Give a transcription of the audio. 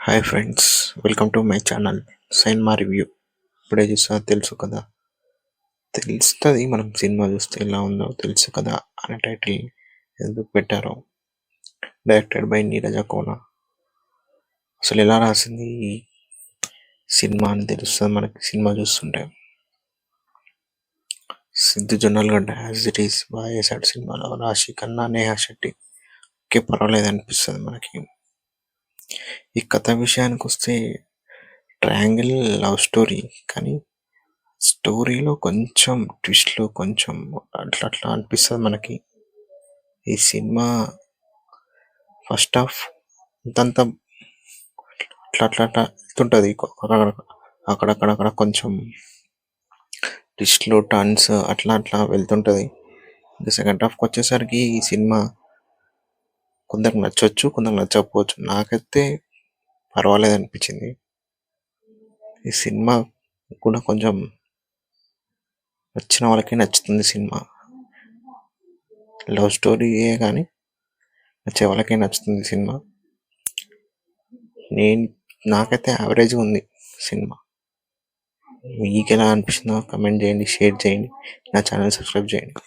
Hi friends, welcome to my channel cinema review. ఇప్పుడే చూసా తెలుసు కదా, తెలుస్తుంది మనం సినిమా చూస్తే ఎలా ఉందో తెలుసు కదా అనే టైటిల్ ఎందుకు పెట్టారో. డైరెక్టెడ్ బై నీరజ కోన. అసలు ఎలా రాసింది ఈ సినిమా అని తెలుస్తుంది మనకి సినిమా చూస్తుంటే. Siddhu Jonnalagadda as it is బాగా చేశాడు సినిమాలో. రాశి ఖన్నా, నేహా శెట్టి ఓకే పర్వాలేదు అనిపిస్తుంది మనకి. ఈ కథ విషయానికి వస్తే ట్రయాంగిల్ లవ్ స్టోరీ, కానీ స్టోరీలో కొంచెం ట్విస్ట్లు కొంచెం అట్లా అట్లా అనిపిస్తుంది మనకి. ఈ సినిమా ఫస్ట్ హాఫ్ అంతంత అట్లా అట్లా అట్లా వెళ్తుంటుంది, అక్కడక్కడ కొంచెం ట్విస్ట్లు టర్న్స్ అట్లా అట్లా వెళ్తుంటుంది. ఇంకా సెకండ్ హాఫ్కి వచ్చేసరికి ఈ సినిమా కొందరికి నచ్చవచ్చు, కొందరికి నచ్చకపోవచ్చు. నాకైతే పర్వాలేదు అనిపించింది. ఈ సినిమా కూడా కొంచెం నచ్చిన వాళ్ళకి నచ్చుతుంది. సినిమా లవ్ స్టోరీయే కానీ నచ్చే వాళ్ళకే నచ్చుతుంది సినిమా. నాకైతే యావరేజ్గా ఉంది సినిమా. మీకు ఎలా అనిపిస్తుందో కమెంట్ చేయండి, షేర్ చేయండి, నా ఛానల్ సబ్స్క్రైబ్ చేయండి.